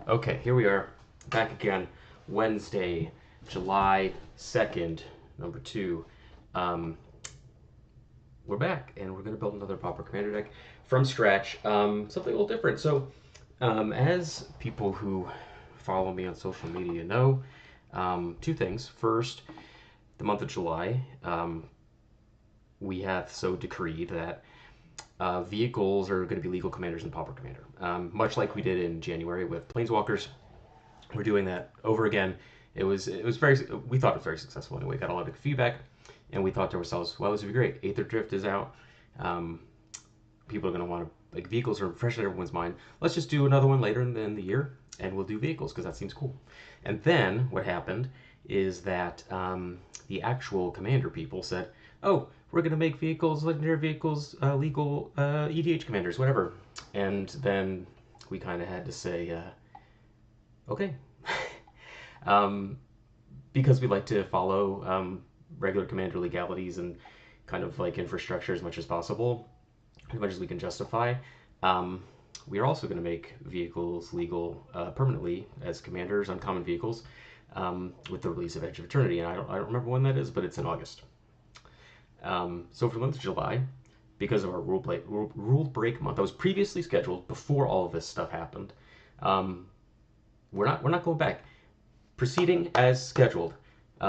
Okay, here we are, back again, Wednesday, July 2nd, number 2. Um, we're back, and we're going to build another Pauper Commander deck from scratch, something a little different. So, as people who follow me on social media know, two things. First, the month of July, we have so decreed that vehicles are going to be legal commanders in Pauper Commander. Much like we did in January with Planeswalkers, we're doing that over again. It was very, we thought it was very successful anyway. Got a lot of feedback, and we thought to ourselves, well, this would be great. Aether Drift is out. Um, People are going to want to, like, vehicles are fresh in everyone's mind. Let's just do another one later in the year, and we'll do vehicles because that seems cool. And then what happened is that the actual commander people said, oh, we're going to make vehicles, legendary vehicles, legal EDH commanders, whatever. And then we kind of had to say, okay. um, because we like to follow regular commander legalities and kind of like infrastructure as much as possible, as much as we can justify. Um, we are also going to make vehicles legal permanently as commanders, uncommon vehicles, with the release of Edge of Eternity. And I don't remember when that is, but it's in August. So for the month of July, because of our rule break month that was previously scheduled before all of this stuff happened, we're not going back. Proceeding as scheduled.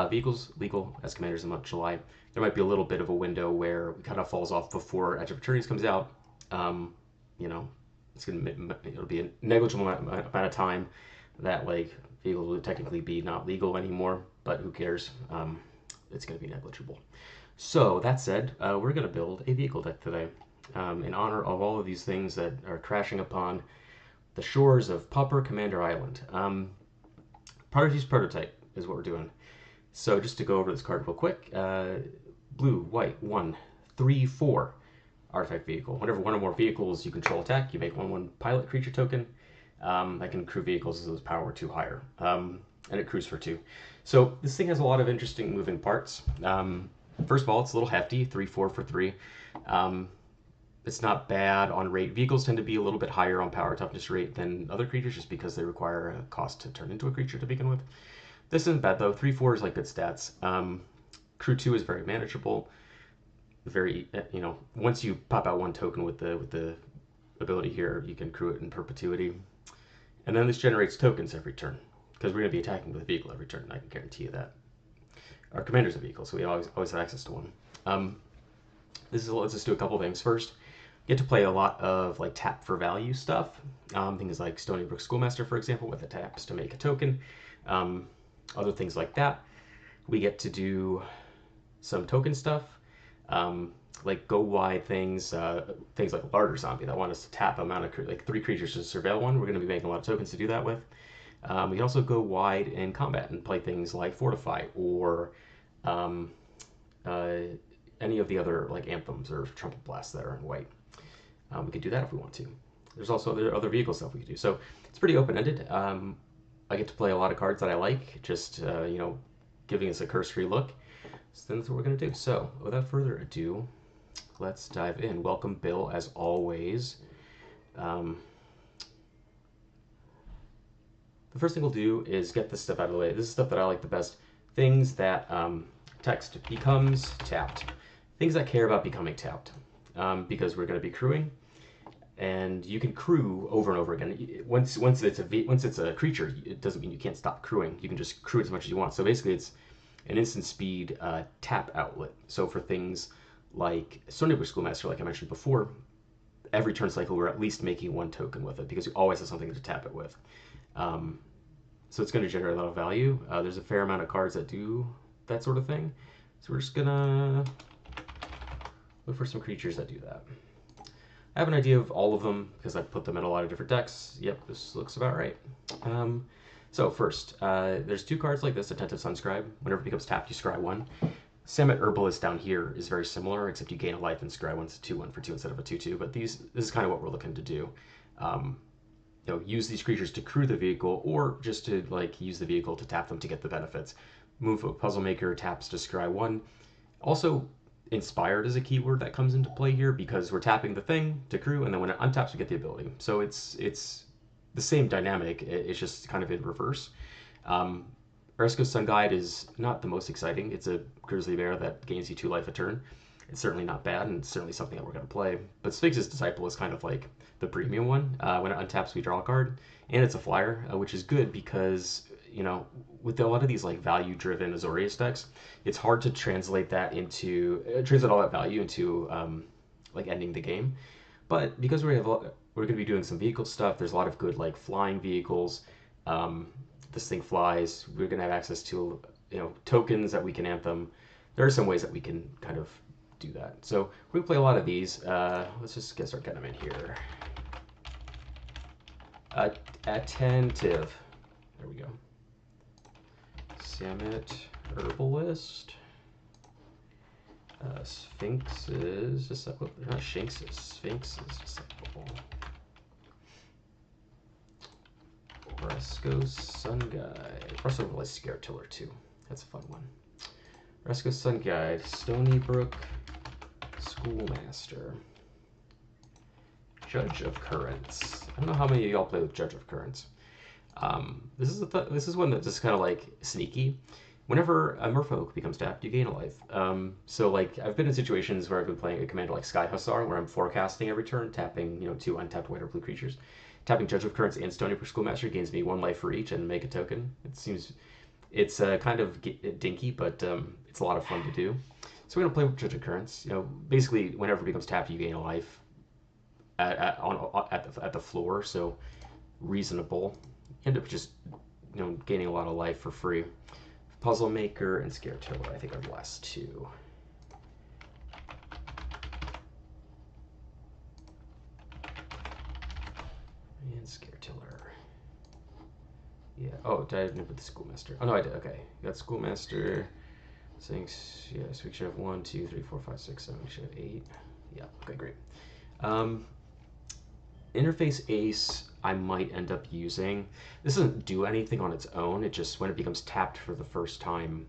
Vehicles legal as commanders in the month of July. There might be a little bit of a window where it kind of falls off before Edge of Eternities comes out. You know, it'll be a negligible amount of time that like vehicles will technically be not legal anymore, but who cares? It's going to be negligible. So that said, we're going to build a vehicle deck today in honor of all of these things that are crashing upon the shores of Pauper Commander Island. Prodigy's prototype is what we're doing. So just to go over this card real quick, blue, white, 1, 3, 4 artifact vehicle. Whenever one or more vehicles you control attack, you make 1/1 pilot creature token. I can crew vehicles as those power 2 higher, and it crews for 2. So this thing has a lot of interesting moving parts. First of all, it's a little hefty, 3/4 for 3. It's not bad on rate. Vehicles tend to be a little bit higher on power toughness rate than other creatures just because they require a cost to turn into a creature to begin with. This isn't bad though. 3/4 is like good stats. Crew 2 is very manageable. Very, once you pop out one token with the ability here, you can crew it in perpetuity. And then this generates tokens every turn because we're going to be attacking with a vehicle every turn. I can guarantee you that. Our commander's a vehicle, so we always have access to one. Let's just do a couple things. First, get to play a lot of like tap for value stuff. Things like Stony Brook Schoolmaster, for example, with the taps to make a token. Other things like that. We get to do some token stuff, like go wide things, things like Larder Zombie that want us to tap amount of like 3 creatures to surveil one. We're going to be making a lot of tokens to do that with. We can also go wide in combat and play things like Fortify or any of the other like anthems or trumpet blasts that are in white. We could do that if we want to. There's also other vehicle stuff we could do. So it's pretty open-ended. I get to play a lot of cards that I like, just giving us a cursory look. So then that's what we're going to do. So without further ado, let's dive in. Welcome, Bill, as always. The first thing we'll do is get this stuff out of the way. This is stuff that I like the best. Things that text becomes tapped. Things that care about becoming tapped. Because we're going to be crewing. And you can crew over and over again. Once it's a creature, it doesn't mean you can't stop crewing. You can just crew as much as you want. So basically, it's an instant speed tap outlet. So for things like Stony Brook Schoolmaster, like I mentioned before, every turn cycle we're at least making 1 token with it because you always have something to tap it with. So it's going to generate a lot of value. There's a fair amount of cards that do that sort of thing. So we're just gonna look for some creatures that do that. I have an idea of all of them because I've put them in a lot of different decks. Yep, this looks about right. So first, there's 2 cards like this, Attentive Sunscribe. Whenever it becomes tapped, you scry 1. Samet Herbalist down here is very similar, except you gain a life and scry 1. It's a 2/1 for 2 instead of a 2/2. But this is kind of what we're looking to do. Use these creatures to crew the vehicle, or just to like use the vehicle to tap them to get the benefits. Move Puzzle Maker taps to scry 1. Also, inspired is a keyword that comes into play here because we're tapping the thing to crew, and then when it untaps, we get the ability. So it's the same dynamic. It's just kind of in reverse. Um, Resco's Sun Guide is not the most exciting. It's a grizzly bear that gains you 2 life a turn. It's certainly not bad, and it's certainly something that we're going to play. But Sphinx's Disciple is kind of like the premium one. When it untaps, we draw a card, and it's a flyer, which is good because, you know, with a lot of these like value-driven Azorius decks, it's hard to translate all that value into like ending the game. But because we're going to be doing some vehicle stuff, there's a lot of good like flying vehicles. This thing flies. We're going to have access to, you know, tokens that we can anthem. There are some ways that we can kind of do that. So we're gonna play a lot of these. Let's just start getting them in here. Attentive. There we go. Samet, Herbalist. Sphinx's Disciple. Not Shinx's. Sphinx's Disciple. Resco's Sun Guide. Also really Scare Tiller too. That's a fun one. Resco's Sun Guide. Stony Brook. Schoolmaster. Judge of Currents. I don't know how many of y'all play with Judge of Currents. This is one that's just kind of like sneaky. Whenever a merfolk becomes tapped, you gain a life. So like I've been in situations where I've been playing a commander like Sky Hussar, where I'm forecasting every turn, tapping 2 untapped white or blue creatures. Tapping Judge of Currents and Stony Brook Schoolmaster gains me 1 life for each and make a token. It's kind of dinky, but it's a lot of fun to do. So we're gonna play with Judge of Currents. Basically, whenever it becomes tapped, you gain a life at the floor. So reasonable. You end up just gaining a lot of life for free. Puzzle Maker and Scare Tiller, I think, are the last 2. And Scare Tiller. Yeah. Oh, did I put the Schoolmaster? Oh no, I did. Okay, you got Schoolmaster. Thanks. Yeah, so we should have 1, 2, 3, 4, 5, 6, 7. We should have 8. Yeah. Okay, great. Interface Ace, I might end up using. This doesn't do anything on its own. It just, when it becomes tapped for the first time,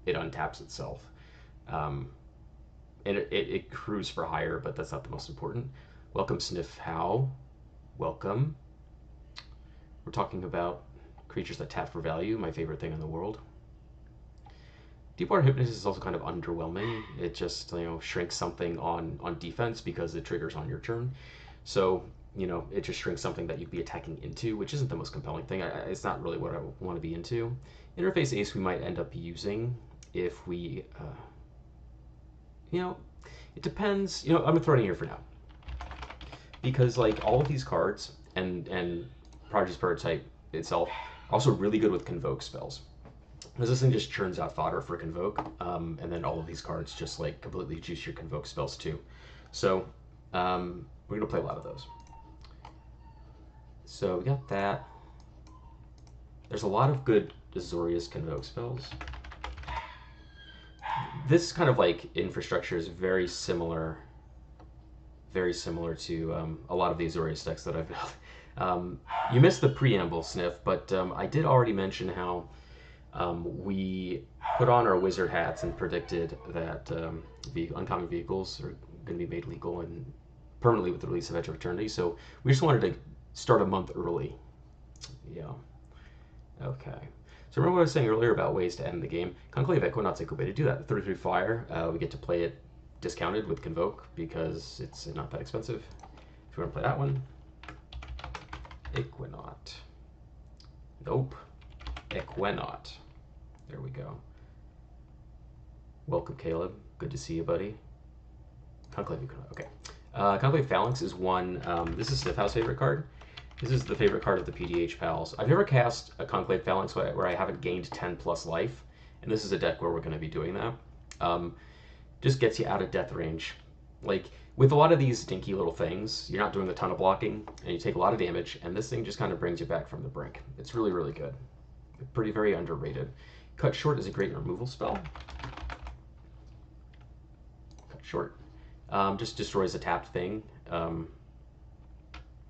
it untaps itself. And it accrues for higher, but that's not the most important. Welcome, Sniff How. Welcome. We're talking about creatures that tap for value, my favorite thing in the world. Deepwater Hypnosis is also kind of underwhelming. It just shrinks something on defense because it triggers on your turn. So it just shrinks something that you'd be attacking into, which isn't the most compelling thing. It's not really what I want to be into. Interface Ace we might end up using if we, it depends. I'm gonna throw it in here for now because like all of these cards and Prodigy's Prototype itself are also really good with Convoke spells. Because this thing just churns out fodder for Convoke, and then all of these cards just like completely juice your Convoke spells too. So we're gonna play a lot of those. So we got that. There's a lot of good Azorius Convoke spells. This kind of like infrastructure is very similar to a lot of the Azorius decks that I've built. You missed the preamble, Sniff, but I did already mention how we put on our wizard hats and predicted that uncommon vehicles are going to be made legal and permanently with the release of Edge of Eternity. So we just wanted to start a month early. Yeah. Okay. So remember what I was saying earlier about ways to end the game? Conclave Equinox, a good way to do that. 33 Flyer, we get to play it discounted with Convoke because it's not that expensive. If you want to play that one, Equinox. Nope. Equinox. There we go. Welcome, Caleb. Good to see you, buddy. Conclave Equinox. Okay. Conclave Phalanx is one. This is Sniff House favorite card. This is the favorite card of the PDH pals. I've never cast a Conclave Phalanx where I haven't gained 10 plus life, and this is a deck where we're going to be doing that. Just gets you out of death range. Like, with a lot of these dinky little things, you're not doing a ton of blocking, and you take a lot of damage, and this thing just kind of brings you back from the brink. It's really, really good. Very underrated. Cut Short is a great removal spell. Cut Short. Just destroys a tapped thing,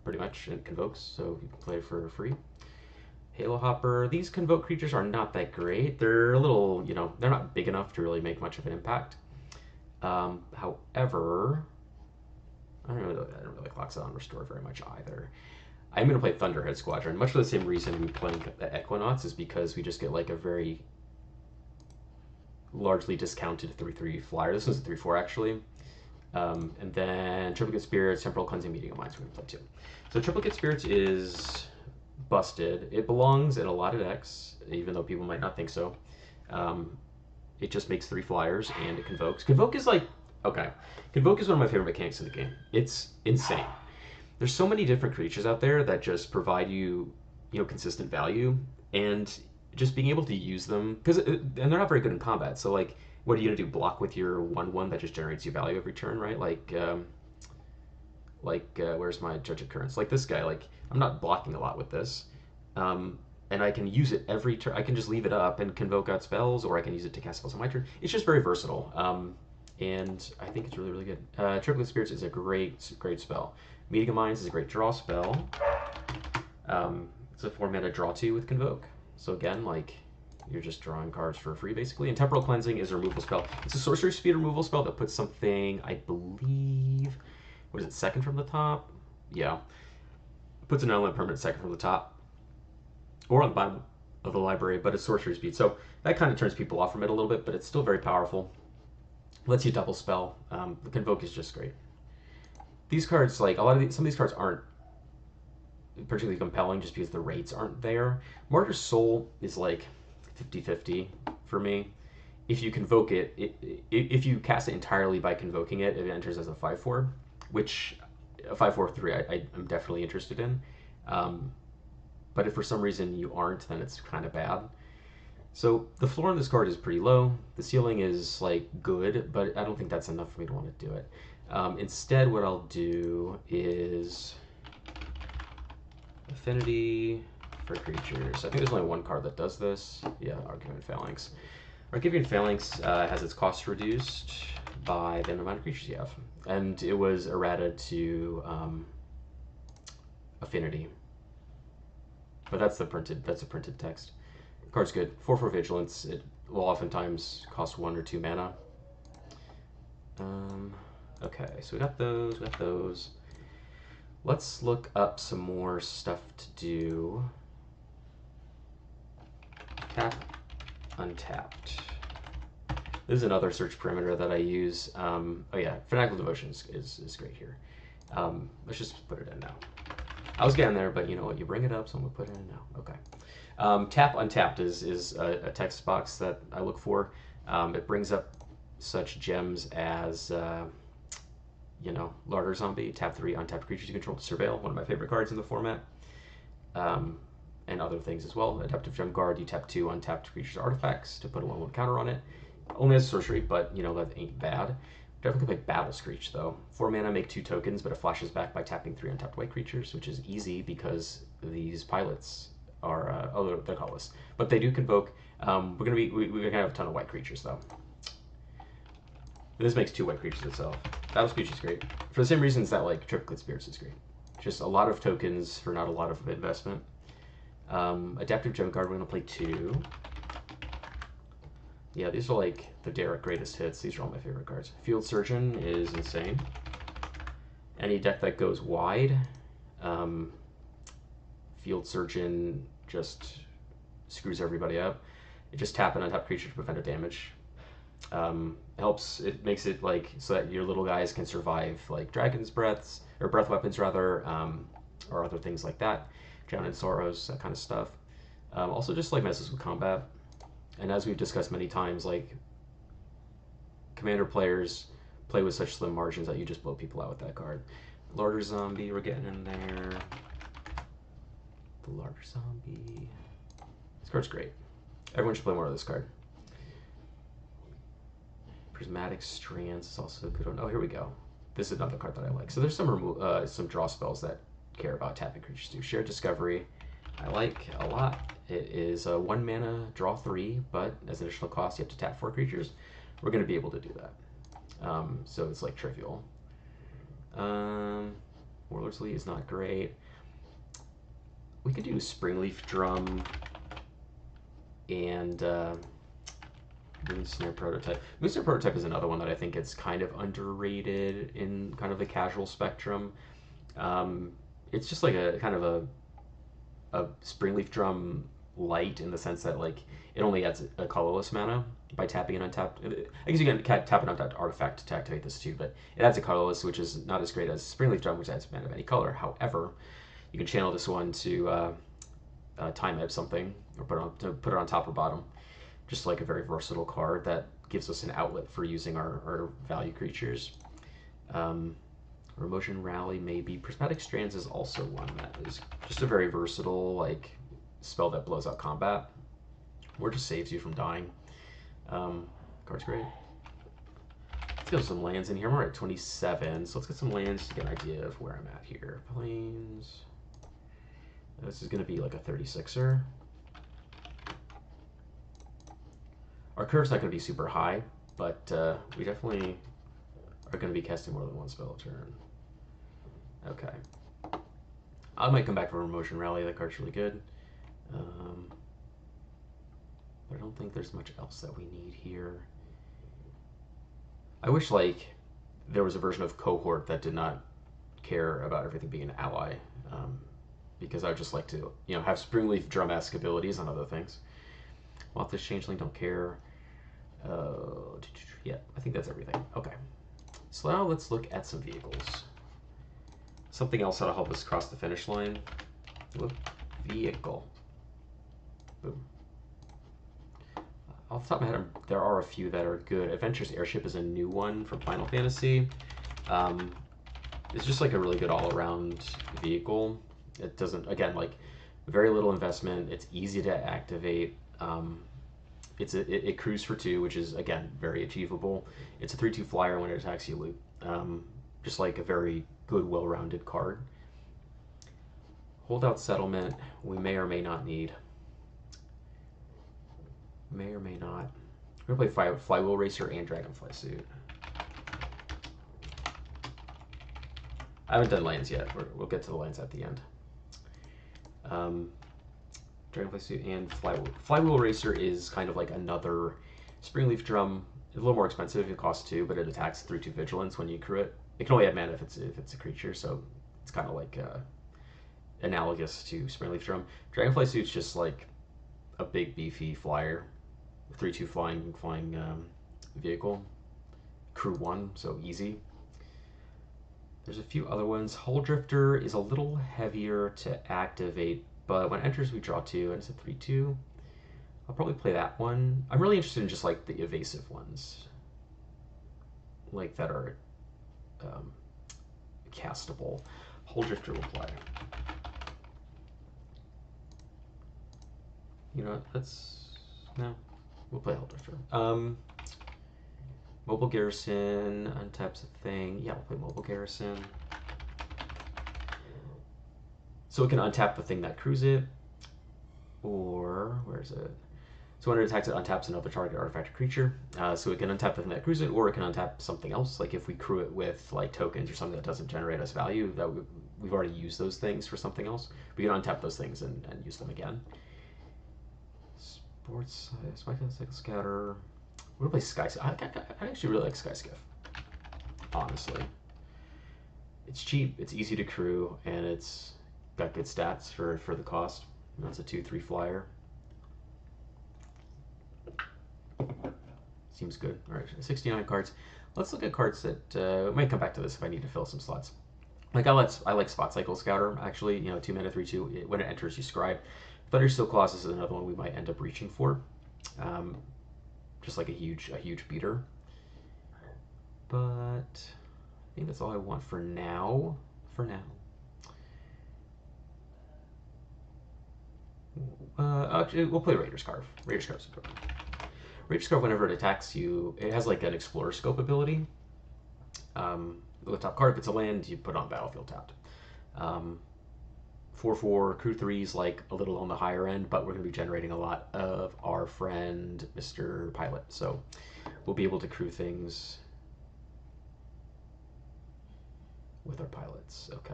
pretty much, and convokes, so you can play it for free. Halo Hopper. These convoke creatures are not that great. They're a little, they're not big enough to really make much of an impact. However, I don't really like Loxodon Restore very much either. I'm going to play Thunderhead Squadron. Much for the same reason we play Equinauts is because we just get like a very largely discounted 3/3 flyer. This one's a 3/4 actually. And then Triplicate Spirits, Temporal Cleansing, Meeting of Minds, we're going to play too. So Triplicate Spirits is busted. It belongs in a lot of decks, even though people might not think so. It just makes 3 flyers and it convokes. Convoke is like, okay. Convoke is one of my favorite mechanics of the game. It's insane. There's so many different creatures out there that just provide you, consistent value, and just being able to use them, and they're not very good in combat. So like, what are you gonna do? Block with your 1/1 that just generates you value every turn, right? Where's my Judge Occurrence? Like this guy, like I'm not blocking a lot with this, and I can use it every turn. I can just leave it up and convoke out spells, or I can use it to cast spells on my turn. It's just very versatile, and I think it's really, really good. Triplicate Spirits is a great spell. Meeting of Minds is a great draw spell. It's a 4-mana draw 2 with Convoke. So again, like, you're just drawing cards for free, basically. And Temporal Cleansing is a removal spell. It's a sorcery speed removal spell that puts something, I believe, what is it, second from the top? Yeah. Puts an element permanent second from the top. Or on the bottom of the library, but it's sorcery speed. So that kind of turns people off from it a little bit, but it's still very powerful. Lets you double spell. The Convoke is just great. These cards, like, some of these cards aren't particularly compelling just because the rates aren't there. Martyr's Soul is like 50-50 for me. If you convoke it, if you cast it entirely by convoking it, it enters as a 5/4, which a 5/4/3 I'm definitely interested in. But if for some reason you aren't, then it's kind of bad. So the floor on this card is pretty low. The ceiling is like good, but I don't think that's enough for me to want to do it. Instead, what I'll do is Affinity for creatures. I think there's only one card that does this. Yeah, Argivian Phalanx. Argivian Phalanx has its cost reduced by the amount of creatures you have, and it was errata to Affinity. But that's a printed text. The card's good. 4/4 Vigilance. It will oftentimes cost 1 or 2 mana. Okay, so we got those. Let's look up some more stuff to do. Tap, untapped. This is another search parameter that I use. Oh yeah, Fanatical Devotion is great here. Let's just put it in now. I was getting there, but you know what? You bring it up, so I'm gonna put it in now. Okay. Tap, untapped is a text box that I look for. It brings up such gems as Larder Zombie, tap 3 untapped creatures you control to surveil, one of my favorite cards in the format, and other things as well. Adaptive Gem Guard, you tap 2 untapped creatures artifacts to put a 1/1 counter on it. Only as a sorcery, but that ain't bad. Definitely play Battle Screech though. 4 mana, make 2 tokens, but it flashes back by tapping 3 untapped white creatures, which is easy because these pilots are they're colorless, but they do convoke. We're gonna have a ton of white creatures though. This makes 2 white creatures itself. Battle Screech is great for the same reasons that like Triplicate Spirits is great. Just a lot of tokens for not a lot of investment. Adaptive Gem Guard, we're gonna play 2. Yeah, these are like the Derek greatest hits. These are all my favorite cards. Field Surgeon is insane. Any deck that goes wide, Field Surgeon just screws everybody up. It just tap an untapped creature to prevent a damage. Helps. It makes it like so that your little guys can survive like Dragon's Breaths or Breath Weapons rather, or other things like that. Drown in Sorrows, that kind of stuff. Also, just like messes with combat. And as we've discussed many times, like Commander players play with such slim margins that you just blow people out with that card. Larder Zombie, we're getting in there. The Larder Zombie. This card's great. Everyone should play more of this card. Prismatic Strands is also a good one. Oh, here we go. This is another card that I like. So there's some draw spells that care about tapping creatures too. Shared Discovery, I like a lot. It is a 1 mana, draw 3, but as an additional cost, you have to tap 4 creatures. We're going to be able to do that. So it's like trivial. Warlord's Lee is not great. We could do Springleaf Drum and Moonsnare Prototype. Moonsnare Prototype is another one that I think is kind of underrated in kind of the casual spectrum. it's just like a kind of a Springleaf Drum light in the sense that like it only adds a colorless mana by tapping an untapped. I guess you can tap an untapped artifact to activate this too, but it adds a colorless, which is not as great as Springleaf Drum, which adds mana of any color. However, you can channel this one to time ebb something or put it on top or bottom. Just like a very versatile card that gives us an outlet for using our value creatures. Emotion Rally, maybe. Prismatic Strands is also one that is just a very versatile like spell that blows out combat or just saves you from dying. Card's great. Let's get some lands in here. We're at 27, so let's get some lands to get an idea of where I'm at here. Plains. This is going to be like a 36er. Our curve's not going to be super high, but we definitely are going to be casting more than one spell a turn. Okay. I might come back for Emotion Rally. That card's really good. But I don't think there's much else that we need here. I wish like there was a version of Cohort that did not care about everything being an ally, because I would just like to, you know, have Springleaf Drum-esque abilities on other things. This Changeling, don't care. Yeah, I think that's everything. Okay. So now let's look at some vehicles. Something else that'll help us cross the finish line. Look, vehicle. Boom. Off the top of my head, there are a few that are good. Adventurous Airship is a new one from Final Fantasy. It's just like a really good all-around vehicle. It doesn't, again, like very little investment. It's easy to activate. It crews for 2, which is, again, very achievable. It's a 3/2 flyer. When it attacks, you loot. Just like a very good, well-rounded card. Holdout Settlement, we may or may not need. May or may not. We're going to play Flywheel Racer and Dragonfly Suit. I haven't done lands yet. We'll get to the lands at the end. Dragonfly Suit and Flywheel Racer is kind of like another Springleaf Drum. It's a little more expensive. It costs 2, but it attacks 3/2 Vigilance when you accrue it. It can only add mana if it's a creature, so it's kind of like analogous to Springleaf Drum. Dragonfly Suit's just like a big beefy flyer, 3/2 flying vehicle. Crew 1, so easy. There's a few other ones. Hull Drifter is a little heavier to activate, but when it enters we draw 2, and it's a 3/2. I'll probably play that one. I'm really interested in just like the evasive ones, like that are castable. Hull Drifter will play. You know what? We'll play Hull Drifter. Mobile Garrison untaps a thing. Yeah, we'll play Mobile Garrison. So it can untap the thing that crews it, or where is it? So when it attacks, it untaps another target artifact or creature. So it can untap the thing that crews it, or it can untap something else. Like if we crew it with like tokens or something that doesn't generate us value, that we've already used those things for something else. We can untap those things and use them again. Sports, Cycle Scatter. We're gonna play Sky Skiff. I actually really like Sky Skiff. Honestly, it's cheap, it's easy to crew, and it's got good stats for the cost. And that's a 2/3 flyer. Seems good. All right, 69 cards. Let's look at cards that we might come back to this if I need to fill some slots. Like I like Spot Cycle Scouter. Actually, you know, 2 mana 3/2. When it enters, you scribe. Thundersteel Colossus is another one we might end up reaching for. Just like a huge beater. But I think that's all I want for now. Actually, we'll play Raider's Carve. Raider's Carve's good. Raider's Carve, whenever it attacks you, it has like an Explorer Scope ability. The top card, if it's a land, you put on battlefield tapped. 4/4 crew 3's like a little on the higher end, but we're going to be generating a lot of our friend Mr. Pilot, so we'll be able to crew things with our pilots. Okay.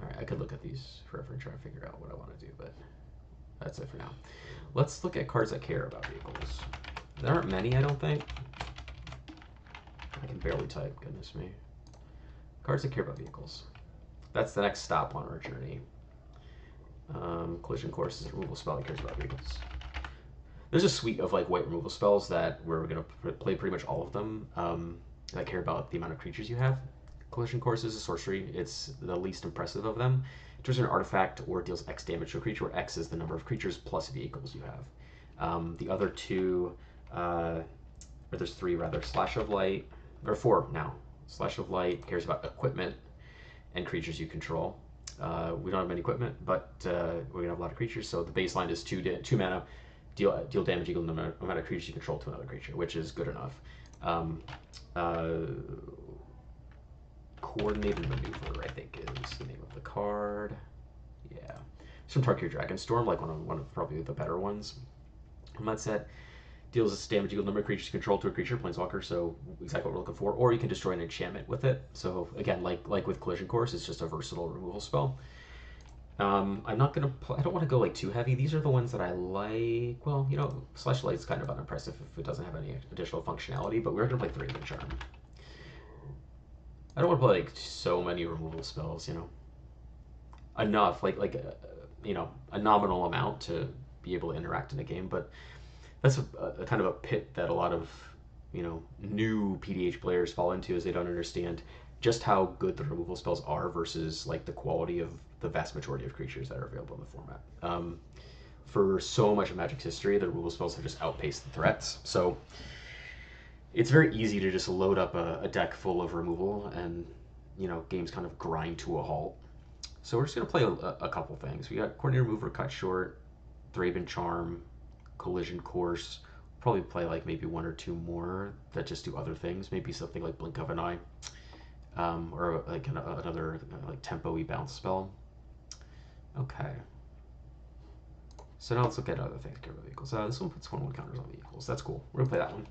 All right, I could look at these forever and try to figure out what I want to do, but that's it for now. Let's look at cards that care about vehicles. There aren't many, I don't think. I can barely type, goodness me. Cards that care about vehicles. That's the next stop on our journey. Collision Course is a removal spell that cares about vehicles. There's a suite of like white removal spells that we're going to play pretty much all of them that care about the amount of creatures you have. Collision Course is a sorcery. It's the least impressive of them. It turns an artifact or deals X damage to a creature, where X is the number of creatures plus vehicles you have. The other two, or there's three rather, Slash of Light, or four now. Slash of Light cares about equipment and creatures you control. We don't have many equipment, but we're gonna have a lot of creatures. So the baseline is two mana, deal damage equal to the amount of creatures you control to another creature, which is good enough. Coordinated Maneuver, I think, is the name of the card. Yeah, it's from Tarkir Dragonstorm, like one of probably the better ones from that set. Deals damage equal to the number of creatures you control to a creature, planeswalker, so exactly what we're looking for. Or you can destroy an enchantment with it. So again, like with Collision Course, it's just a versatile removal spell. I'm not gonna. I don't want to go like too heavy. These are the ones that I like. Well, you know, Slash Light's kind of unimpressive if it doesn't have any additional functionality. But we're gonna play Thraben Charm. I don't want to play like so many removal spells. You know, enough like you know, a nominal amount to be able to interact in a game, but that's a kind of a pit that a lot of, you know, new PDH players fall into, as they don't understand just how good the removal spells are versus like the quality of the vast majority of creatures that are available in the format. For so much of Magic's history, the removal spells have just outpaced the threats. So it's very easy to just load up a deck full of removal and, you know, games kind of grind to a halt. So we're just going to play a couple things. We got Coordinated Mover, Cut Short, Thraben Charm, Collision Course. Probably play like maybe one or two more that just do other things. Maybe something like Blink of an Eye, or like another like tempo-y bounce spell. Okay. So now let's look at other things. Care about vehicles. This one puts 1/1 counters on vehicles. That's cool. We're gonna play that one.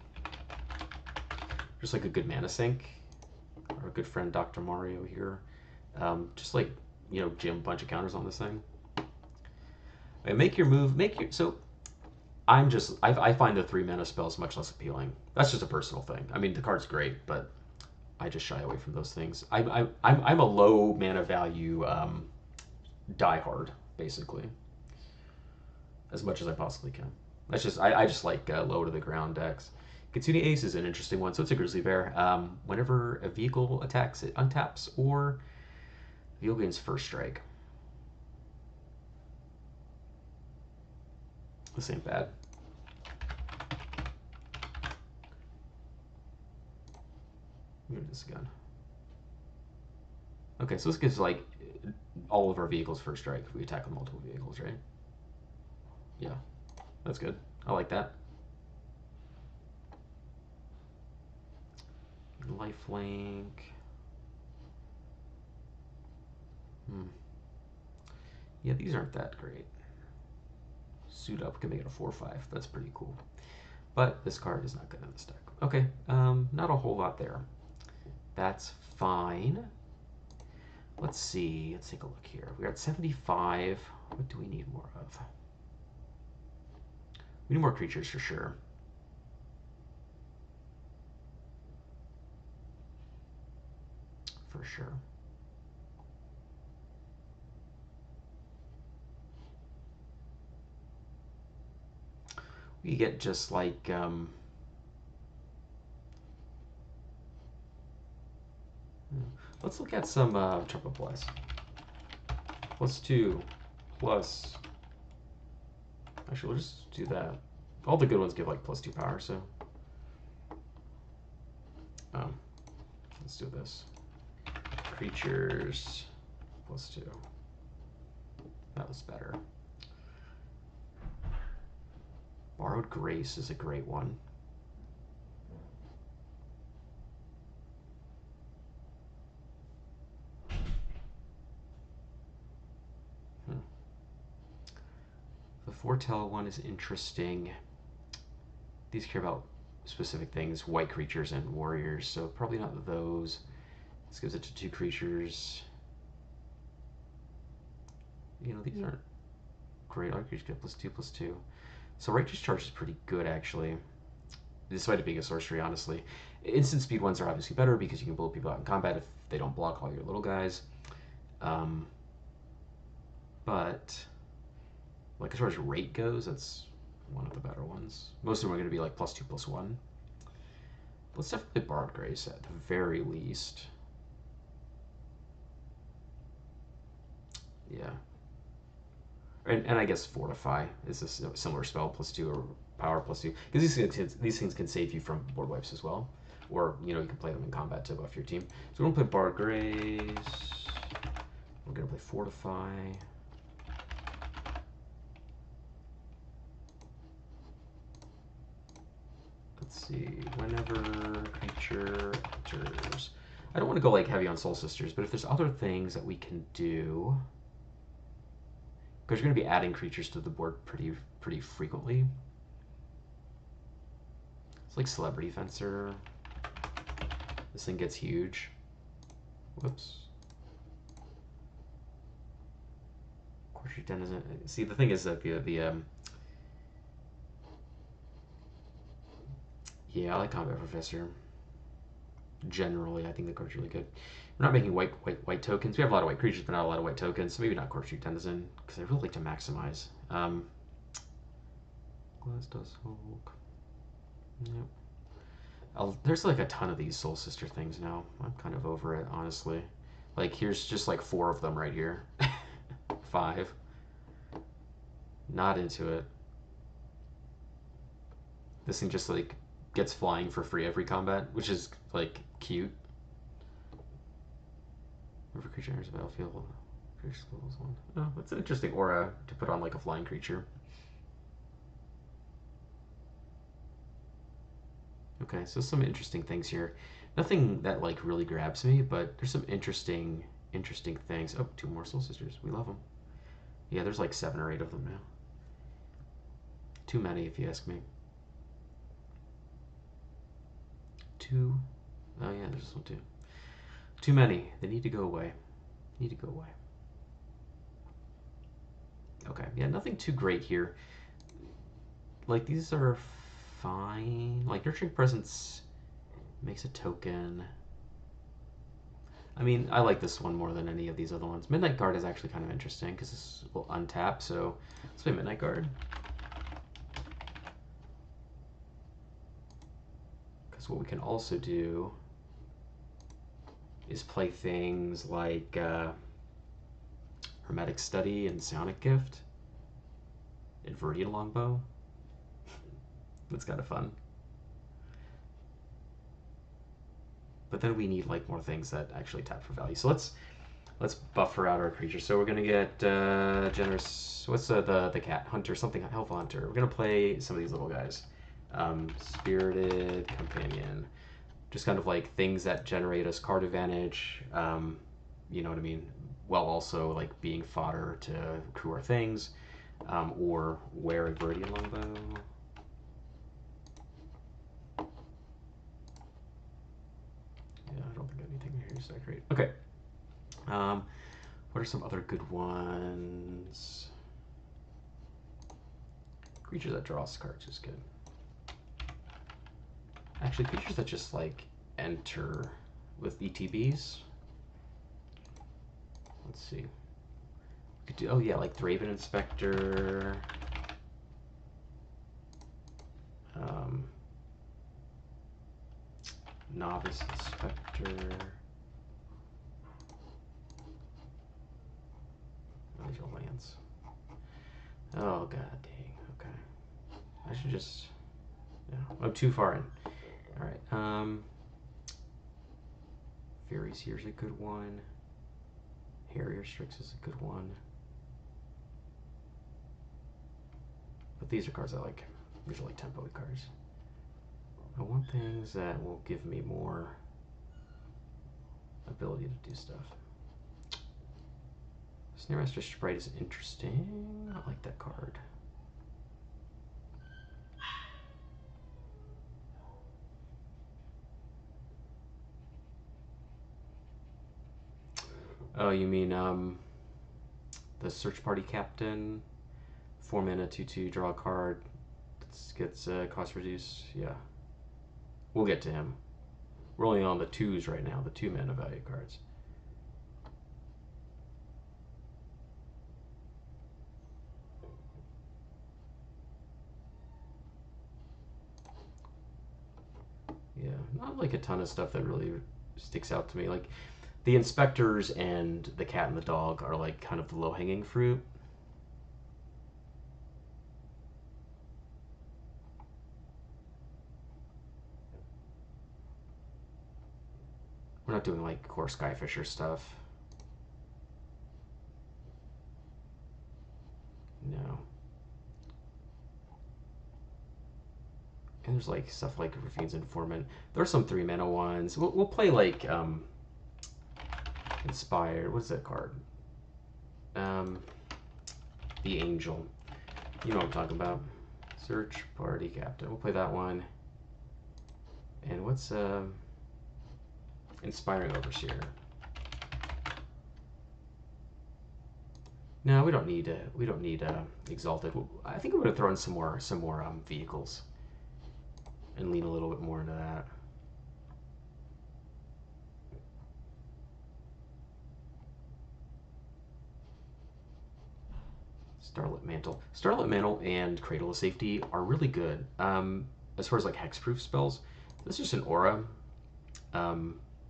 Just like a good mana sink. Our good friend Dr. Mario here. Just like, you know, jam a bunch of counters on this thing. Okay, make your move. So I find the 3 mana spells much less appealing. That's just a personal thing. I mean, the card's great, but I just shy away from those things. I'm a low mana value diehard, basically, as much as I possibly can. That's just I just like low to the ground decks. Kitsune Ace is an interesting one. So it's a Grizzly Bear. Whenever a vehicle attacks, it untaps, or the vehicle gains first strike. This ain't bad. Let me do this again. Okay, so this gives like all of our vehicles first strike if we attack with multiple vehicles, right? Yeah, that's good. I like that. Lifelink. Yeah, these aren't that great. Suit Up can make it a 4/5. That's pretty cool. But this card is not good in this deck. Okay, not a whole lot there. That's fine. Let's see. Let's take a look here. We're at 75. What do we need more of? We need more creatures for sure. For sure. We get just like let's look at some Triple Plus. +2 plus. Actually, we'll just do that. All the good ones give like +2 power, so let's do this. Creatures +2. That was better. Borrowed Grace is a great one. The Foretell one is interesting. These care about specific things, white creatures and warriors, so probably not those. This gives it to 2 creatures. You know, these aren't great. All creatures get +2/+2. So Righteous Charge is pretty good, actually, despite it being a sorcery, honestly. Instant speed ones are obviously better because you can blow people out in combat if they don't block all your little guys. Um, but like as far as rate goes, that's one of the better ones. Most of them are going to be like +2/+1. Let's definitely Borrowed Grace at the very least. Yeah. And I guess Fortify is a similar spell, +2 or power +2. Because these things can save you from board wipes as well. Or, you can play them in combat to buff your team. So we're going to play Borrowed Grace. We're going to play Fortify. Let's see. Whenever creature enters. I don't want to go like heavy on Soul Sisters, but if there's other things that we can do, because you're going to be adding creatures to the board pretty frequently. It's like Celebrity Fencer. This thing gets huge. Whoops. Quarter Denizen. See, the thing is that yeah, I like Combat Professor. Generally, I think the card's really good. We're not making white tokens. We have a lot of white creatures, but not a lot of white tokens. So maybe not Corkscrew Denizen, because I really like to maximize. Glass Dust Hulk. Yep. There's like a ton of these Soul Sister things now. I'm kind of over it, honestly. Like, here's just like 4 of them right here. 5. Not into it. This thing just like gets flying for free every combat, which is like cute. Every creature enters the battlefield. Creature levels 1. Oh, that's an interesting aura to put on like a flying creature. Okay, so some interesting things here. Nothing that like really grabs me, but there's some interesting things. Oh, 2 more Soul Sisters. We love them. Yeah, there's like 7 or 8 of them now. Too many, if you ask me. 2. Oh yeah, there's this one too. Too many. They need to go away. Need to go away. Okay, yeah, nothing too great here. Like, these are fine. Like, Nurturing Presence makes a token. I mean, I like this one more than any of these other ones. Midnight Guard is actually kind of interesting because this will untap, so let's play Midnight Guard. Because what we can also do is play things like Hermetic Study and Psionic Gift and Viridian Longbow. That's kind of fun. But then we need like more things that actually tap for value. So let's buffer out our creatures. So we're gonna get generous. What's the cat hunter? Something helpful hunter. We're gonna play some of these little guys. Spirited Companion. Just kind of like things that generate us card advantage. You know what I mean? While also like being fodder to crew our things, or wear a Viridian Longbow. Yeah, I don't think anything here is that great. Okay. What are some other good ones? Creatures that draw us cards is good. Actually, creatures that just like enter with ETBs. Let's see. We could do, oh yeah, like Thraben Inspector. Novice Inspector. These are lands. Oh god dang. Okay. I should just. Yeah, I'm too far in. All right. Fairies here's a good one. Harrier Strix is a good one. But these are cards I like. These are like tempo cards. I want things that will give me more ability to do stuff. Snaremaster Sprite is interesting. I like that card. Oh, you mean the Search Party Captain? 4 mana, 2/2, draw a card. Gets cost reduced. Yeah. We'll get to him. We're only on the 2s right now, the 2 mana value cards. Yeah, not like a ton of stuff that really sticks out to me. Like the inspectors and the cat and the dog are like kind of the low hanging fruit. We're not doing like core Skyfisher stuff. No. And there's like stuff like Rafine's Informant. There's some 3-mana ones. We'll play like Inspired. What's that card? Um, the Angel. You know what I'm talking about. Search Party Captain. We'll play that one. And what's Inspiring Overseer? No, we don't need Exalted. I think we're gonna throw in some more vehicles and lean a little bit more into that. Starlit Mantle and Cradle of Safety are really good. As far as like hexproof spells, this is just an aura.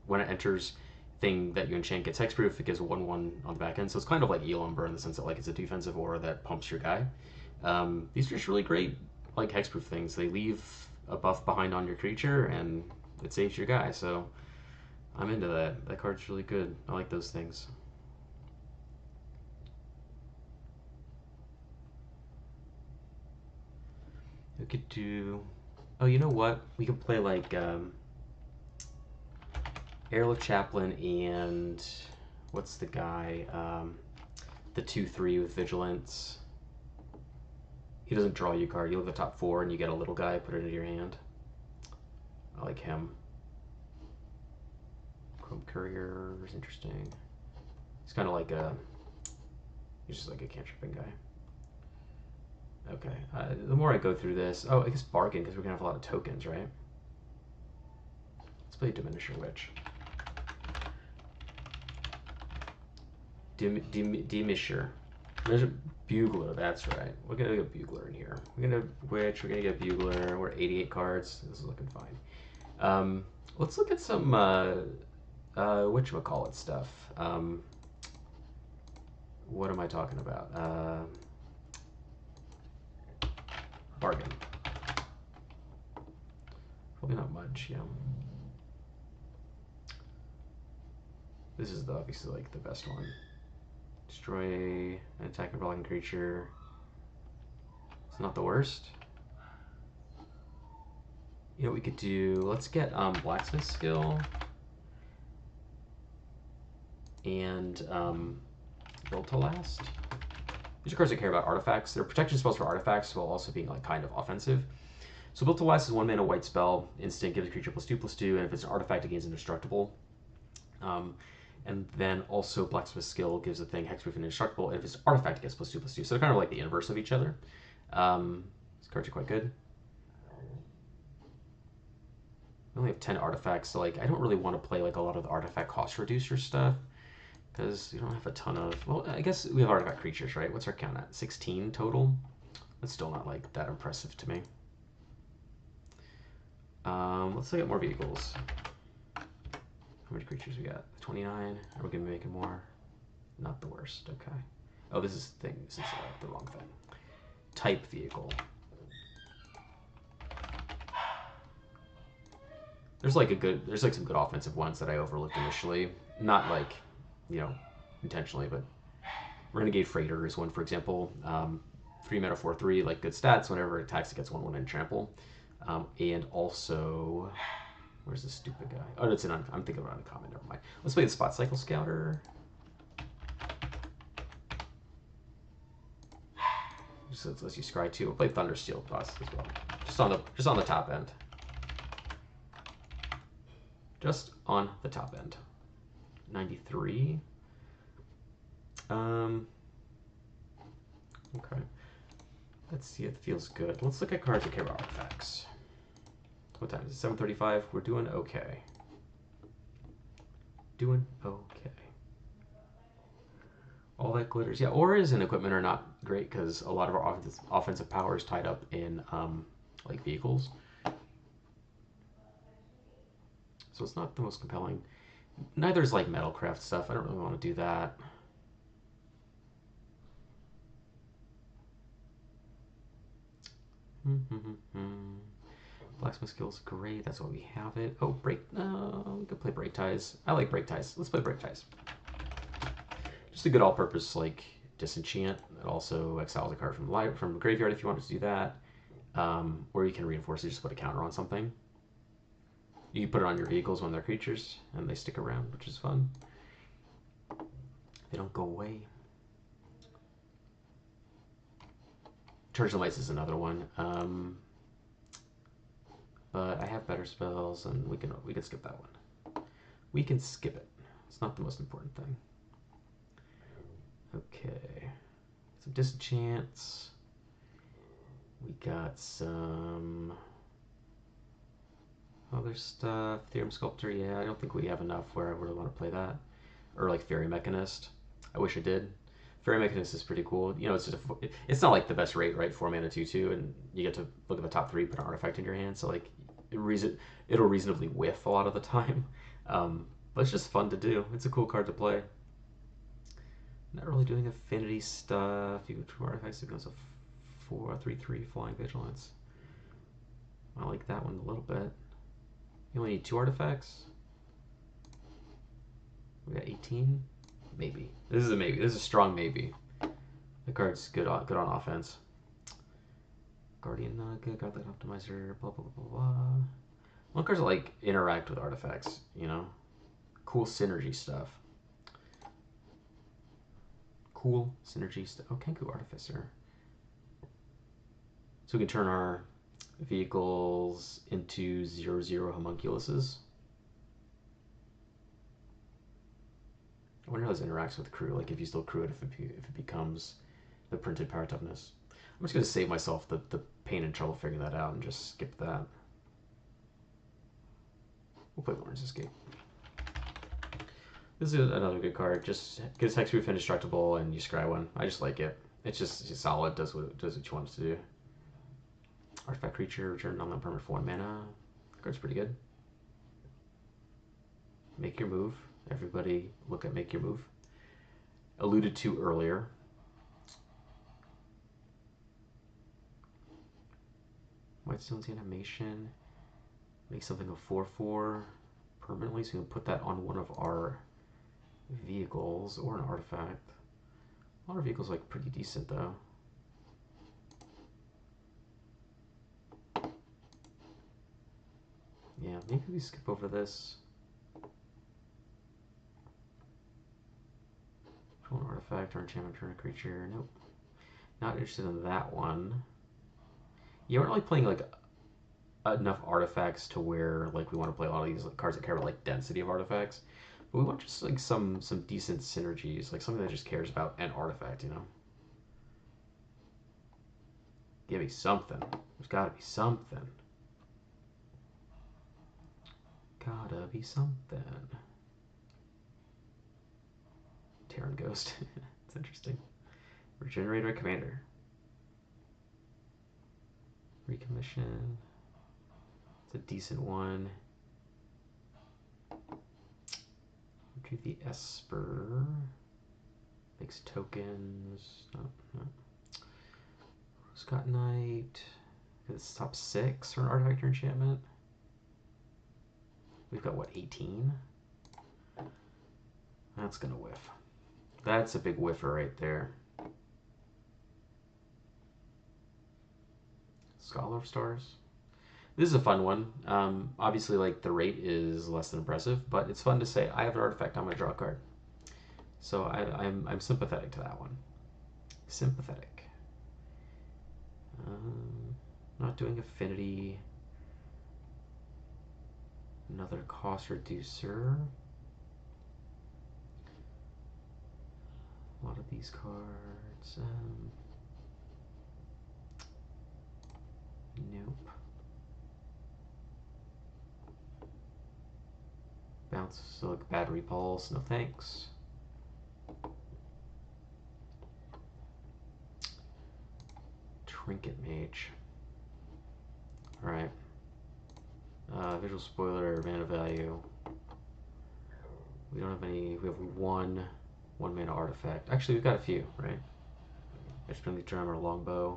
When it enters, thing that you enchant gets hexproof. It gives 1/1 on the back end, so it's kind of like Elumber in the sense that like it's a defensive aura that pumps your guy. These are just really great like hexproof things. They leave a buff behind on your creature and it saves your guy. So I'm into that. That card's really good. I like those things. We could do. Oh, you know what? We could play like Airlift Chaplain and what's the guy? The 2/3 with Vigilance. He doesn't draw you a card. You look at the top 4 and you get a little guy. Put it into your hand. I like him. Chrome Courier is interesting. He's kind of like a. He's just like a cantripping guy. Okay. The more I go through this, I guess bargain because we're gonna have a lot of tokens, right? Let's play Diminisher Witch. Demisher. There's a Bugler, that's right. We're gonna get Bugler in here. We're gonna Witch, we're gonna get Bugler. We're at 88 cards. This is looking fine. Let's look at some whatchamacallit stuff. What am I talking about? Bargain. Probably not much, yeah. This is obviously like the best one. Destroy an attacking blocking creature. It's not the worst. You know what we could do? Let's get Blacksmith Skill and Build to Last. These are cards that care about artifacts. They're protection spells for artifacts while also being like kind of offensive. So Built to Last is 1 mana white spell. Instant, gives a creature +2/+2, and if it's an artifact, it gains indestructible. And then also Blacksmith Skill gives a thing hexproof and indestructible, and if it's an artifact, it gets +2/+2. So they're kind of like the inverse of each other. These cards are quite good. We only have 10 artifacts, so like I don't really want to play like a lot of the artifact cost reducer stuff because we don't have a ton of. Well, I guess we have artifact creatures, right? What's our count at? 16 total. That's still not like that impressive to me. Let's look at more vehicles. How many creatures we got? 29. Are we gonna be making more? Not the worst. Okay. Oh, this is the thing. This is the wrong thing. Type vehicle. There's like some good offensive ones that I overlooked initially. Not like, intentionally, but Renegade Freighter is one, for example. 3 mana 4/3, like good stats. Whenever it attacks, it gets 1/1 and trample. And also, where's this stupid guy? Oh, it's I'm thinking about uncommon. Never mind. Let's play the Spot Cycle Scouter. Just let's use Scry 2. We'll play Thundersteel Plus as well. Just on the top end. Just on the top end. 93. Okay. Let's see. It feels good. Let's look at cards that care about artifacts. What time is it? 7:35. We're doing okay. Doing okay. All that glitters. Yeah, auras and equipment are not great because a lot of our offensive power is tied up in like vehicles. so it's not the most compelling. Neither is like metalcraft stuff. I don't really want to do that. Blacksmith skills, great. That's why we have it. Oh, break. No, we could play break ties. I like break ties. Let's play break ties. Just a good all-purpose like disenchant. It also exiles a card from the graveyard if you wanted to do that. Or you can reinforce it. Just put a counter on something. You put it on your vehicles when they're creatures, and they stick around, which is fun. They don't go away. Charge the Lights is another one. But I have better spells, and we can skip that one. We can skip it. It's not the most important thing. Okay. Some disenchants. We got some other stuff. Theorem Sculptor, yeah, I don't think we have enough where I really want to play that. Or like Fairy Mechanist. I wish I did. Fairy Mechanist is pretty cool. You know, it's not like the best rate, right? 4 mana 2/2, and you get to look at the top 3, put an artifact in your hand. So like, it'll reasonably whiff a lot of the time. But it's just fun to do. It's a cool card to play. Not really doing affinity stuff. You go 2 artifacts, it becomes a 3/3 Flying Vigilance. I like that one a little bit. You only need 2 artifacts. We got 18. Maybe. This is a maybe. This is a strong maybe. The card's good on offense. Guardian Nugget, got that optimizer, blah blah blah blah. One cards that like interact with artifacts, you know? Cool synergy stuff. Cool synergy stuff. Oh, Kenku Artificer. So we can turn our vehicles into 0/0 homunculuses. I wonder how this interacts with crew, like if you still crew it, if it becomes the printed power toughness. I'm just going to save myself the pain and trouble figuring that out and just skip that. We'll play Lawrence Escape. This is another good card. Just gives hexproof indestructible and you scry one. I just like it. It's just solid, does what you want it to do. Artifact creature, return non-permanent for 1 mana. That card's pretty good. Make your move. Everybody look at make your move. Alluded to earlier. Whitestone's animation. Make something a 4/4 permanently, so you can put that on one of our vehicles or an artifact. A lot of vehicles like pretty decent though. Yeah, maybe we skip over this. An artifact or enchantment, turn a creature. Nope. Not interested in that one. You aren't like playing like enough artifacts to where like we want to play a lot of these like, cards that care about like density of artifacts. But we want just like some decent synergies, like something that just cares about an artifact, you know? Give me something. There's gotta be something. Gotta be something. Terran Ghost. It's interesting. Regenerate our commander. Recommission. It's a decent one. Do the Esper. Makes tokens. No. Scott Knight. It's top 6 for an artifact or enchantment. We've got what, 18? That's gonna whiff. That's a big whiffer right there. Scholar of Stars. This is a fun one. Obviously, like the rate is less than impressive, but it's fun to say I have an artifact. I'm gonna draw a card. So I'm sympathetic to that one. Sympathetic. Not doing affinity. Another cost reducer. A lot of these cards. Nope. Bounce, so like bad repulse. No thanks. Trinket Mage. Alright. Visual spoiler, mana value. We don't have any. We have one mana artifact. Actually, we've got a few, right? Extremely Drum or Longbow.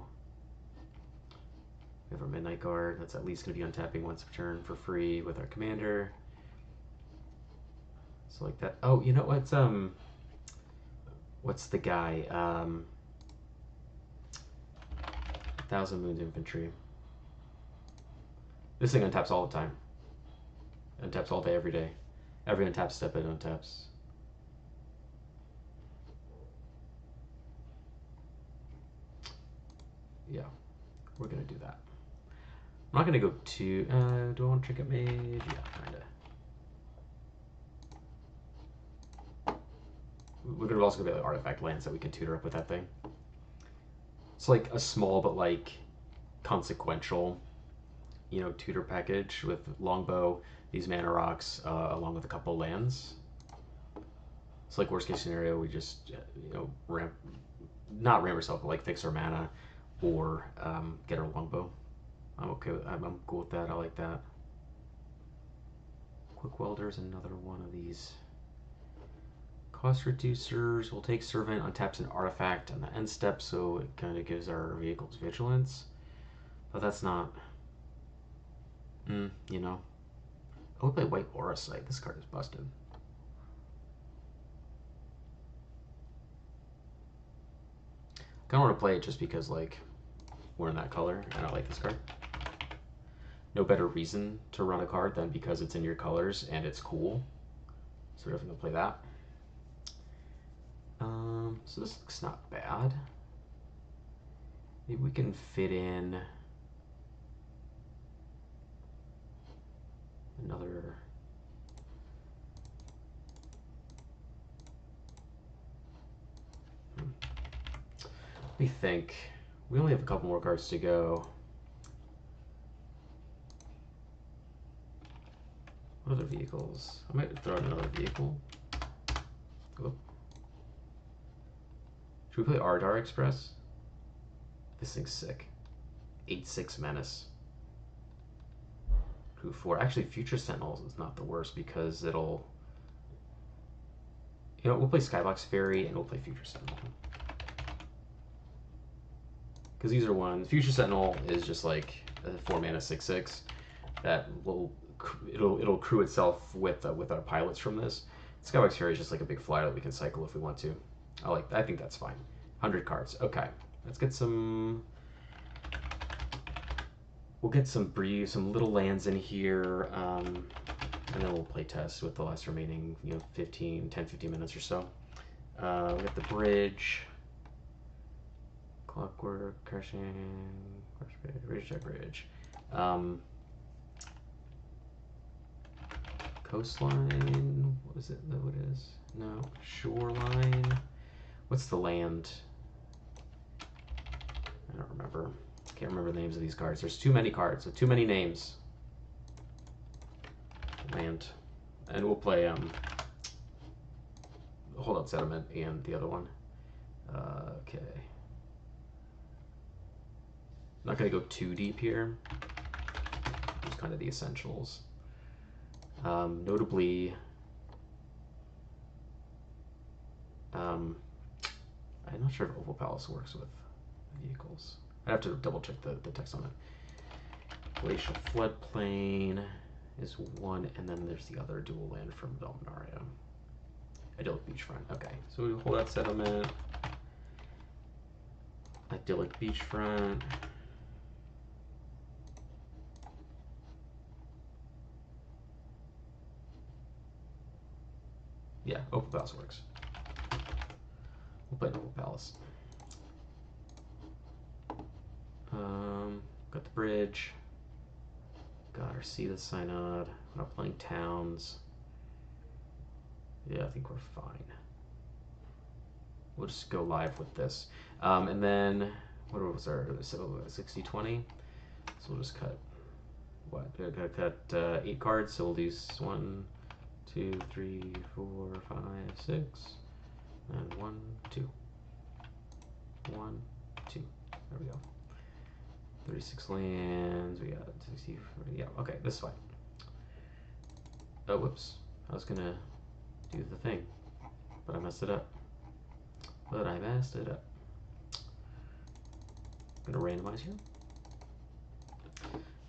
We have our Midnight Guard. That's at least going to be untapping once per turn for free with our commander. So like that. Oh, you know what's the guy? Thousand Moons Infantry. This thing untaps all the time. Untaps all day, every day. Every untap step it untaps. Yeah, we're gonna do that. I'm not gonna go too. Do I want to Trinket Mage? Yeah, kinda. We're gonna also gonna be like artifact lands that we can tutor up with that thing. It's like a small but like consequential, you know, tutor package with Longbow, these mana rocks, along with a couple lands. It's like worst case scenario, we just you know not ramp ourselves, but like fix our mana or get our Longbow. I'm okay with. I'm cool with that. I like that. Quick Welder's another one of these. Cost reducers. We'll take Servant, untaps an artifact on the end step, so it kind of gives our vehicles vigilance. But that's not. You know. I would play White Aura Sight. This card is busted. I kind of want to play it just because, like, we're in that color, and I like this card. No better reason to run a card than because it's in your colors and it's cool. So we're definitely gonna play that. So this looks not bad. Maybe we can fit in another. Let me think. We only have a couple more cards to go. What other vehicles? I might throw in another vehicle. Oh. Should we play Ardar Express? This thing's sick. 8/6 Menace. Crew 4. Actually, Future Sentinels is not the worst because it'll. You know, we'll play Skybox Fairy and we'll play Future Sentinel. Because these are ones. Future Sentinel is just like a 4 mana 6/6 that will. It'll crew itself with our pilots from this. Skybox Fairy is just like a big flyer that we can cycle if we want to. I think that's fine. 100 cards. Okay, let's get some. We'll get some brew, some little lands in here, and then we'll play test with the last remaining, 10, 15 minutes or so. We got the bridge, Clockwork, Crashing, Bridge to Bridge. Coastline, what is it? What is? No, Shoreline. What's the land? I don't remember. Can't remember the names of these cards. There's too many cards with too many names. Land, and we'll play Holdout Settlement and the other one. Okay. Not gonna go too deep here. Just kind of the essentials. Notably, I'm not sure if Oval Palace works with vehicles. I'd have to double check the text on it. Glacial Floodplain is one, and then there's the other dual land from Dominaria. Idyllic Beachfront. Okay, so we hold that settlement. Idyllic Beachfront. Yeah, Opal Palace works. We'll play Opal Palace. Got the bridge. Got our Sea the Synod. We're not playing towns. Yeah, I think we're fine. We'll just go live with this. And then, what was our 60-20? So we'll just cut, what? Gotta cut 8 cards, so we'll do 1, 2, 3, 4, 5, 6, and 1, 2. 1, 2. There we go. 36 lands. We got 60. Yeah, okay, this is fine. Oh, whoops. I was gonna do the thing, but I messed it up. But I messed it up. I'm gonna randomize here.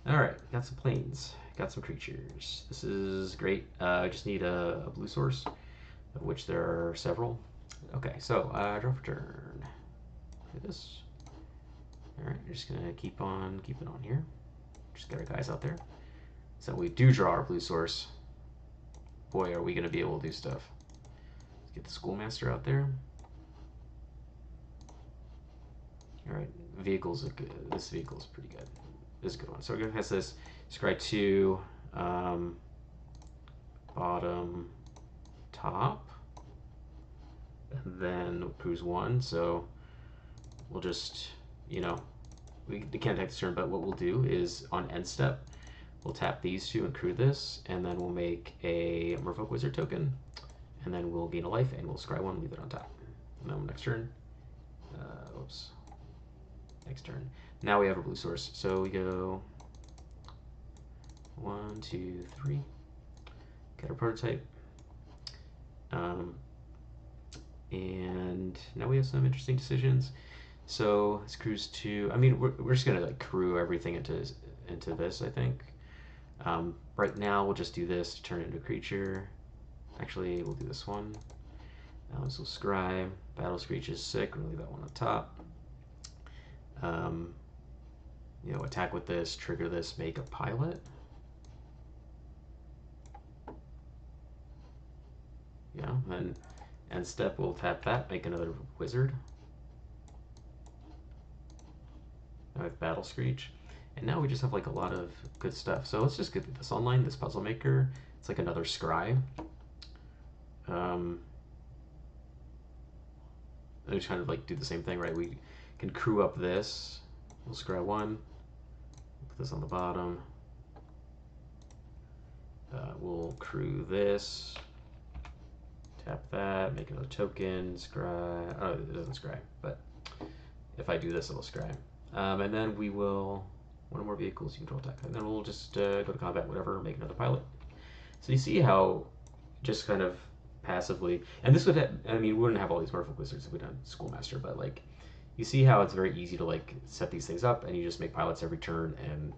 Alright, got some planes. Got some creatures. This is great. I just need a blue source, of which there are several. Okay, so draw for turn. Do this. Alright, we're just gonna keep on keeping on here. Just get our guys out there. So we do draw our blue source. Boy, are we gonna be able to do stuff. Let's get the schoolmaster out there. Alright, vehicles are good. This vehicle is pretty good. This is a good one. So we're gonna cast this. Scry 2, bottom, top, and then cruise 1. So we'll just, you know, we can't take this turn, but what we'll do is on end step, we'll tap these two and crew this, and then we'll make a Merfolk Wizard token, and then we'll gain a life, and we'll scry 1, leave it on top. And then next turn, oops, next turn. Now we have a blue source, so we go 1, 2, 3, get our prototype, and now we have some interesting decisions. So let's cruise to. I mean, we're just gonna like crew everything into this. I think. Right now we'll just do this to turn it into a creature. Actually, we'll do this one. So scry. Battle Screech is sick. We'll leave that one on top. You know, attack with this, trigger this, make a pilot. Yeah, then end step we'll tap that, make another wizard. Now we have Battle Screech. And now we just have like a lot of good stuff. So let's just get this online, this puzzle maker. It's like another scry. I'm just kind of like do the same thing, right? We can crew up this. We'll scry 1. Put this on the bottom. We'll crew this. Tap that, make another token, scry. Oh, it doesn't scry, but if I do this, it'll scry. And then we will, one more vehicles, you control attack. And then we'll just go to combat, whatever, make another pilot. So you see how just kind of passively, and this would have, I mean, we wouldn't have all these Merfolk Wizards if we done Schoolmaster, but like, you see how it's very easy to like set these things up and you just make pilots every turn and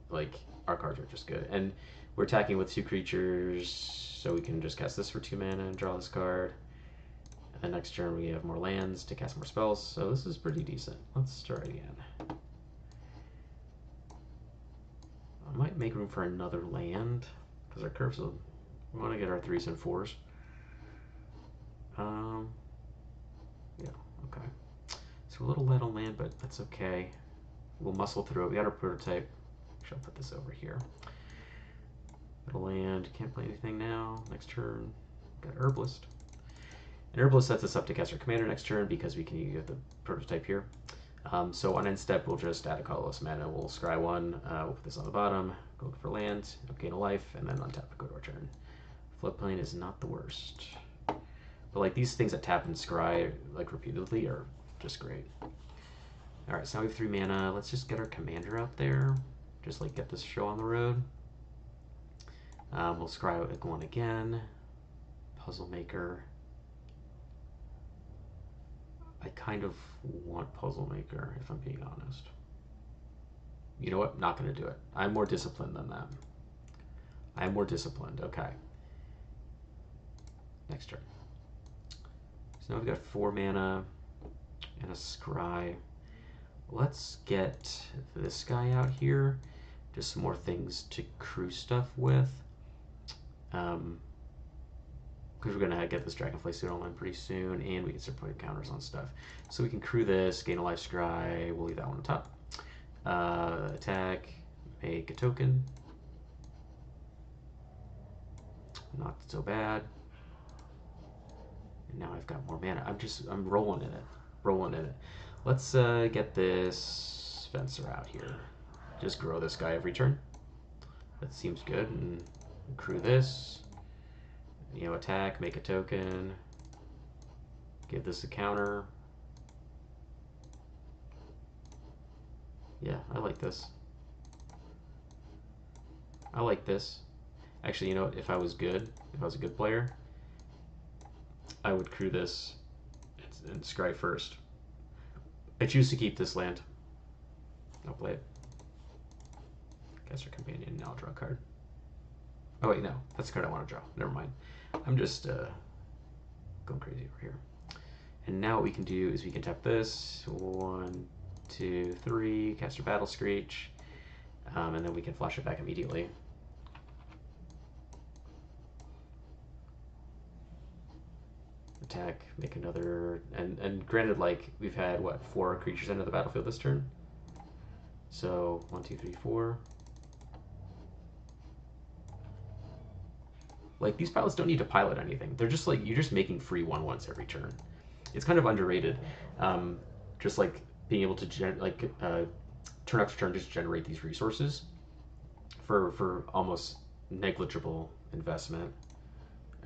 like our cards are just good. And we're attacking with 2 creatures, so we can just cast this for 2 mana and draw this card. And then next turn we have more lands to cast more spells, so this is pretty decent. Let's try again. I might make room for another land, because our curves will, we want to get our 3s and 4s. Yeah, okay. So a little light on land, but that's okay. We'll muscle through it. We got our prototype. I'll put this over here. Little land, can't play anything now. Next turn, got Herbalist. And Herbalist sets us up to cast our commander next turn because we can get the prototype here. So on end step, we'll just add a colorless mana. We'll scry 1, we'll put this on the bottom, go for land, gain a life, and then untap and go to our turn. Floodplain is not the worst. But like these things that tap and scry like repeatedly are just great. Alright, so now we have 3 mana. Let's just get our commander out there. Just like get this show on the road. We'll scry out 1 again. Puzzle Maker. I kind of want Puzzle Maker, if I'm being honest. You know what? Not going to do it. I'm more disciplined than that. I'm more disciplined. Okay. Next turn. So now we've got 4 mana and a scry. Let's get this guy out here. Just some more things to crew stuff with. Because we're going to get this Dragonfly suit online pretty soon, and we can start putting counters on stuff. So we can crew this, gain a life scry, we'll leave that one on top. Attack, make a token. Not so bad. And now I've got more mana. I'm rolling in it. Rolling in it. Let's get this fencer out here. Just grow this guy every turn. That seems good. And crew this. You know, attack, make a token. Give this a counter. Yeah, I like this. I like this. Actually, you know, if I was good, if I was a good player, I would crew this and scry first. I choose to keep this land. I'll play it. Caster Companion. Now I'll draw a card. Oh wait, no, that's the card I want to draw. Never mind. I'm just going crazy over here. And now what we can do is we can tap this. 1, 2, 3. Caster Battle Screech. And then we can flash it back immediately. Attack, make another, and granted, like, we've had, what, 4 creatures enter the battlefield this turn? So, 1, 2, 3, 4. Like, these pilots don't need to pilot anything. They're just, like, you're just making free 1/1s every turn. It's kind of underrated. Just, like, being able to, turn after turn, just generate these resources for almost negligible investment.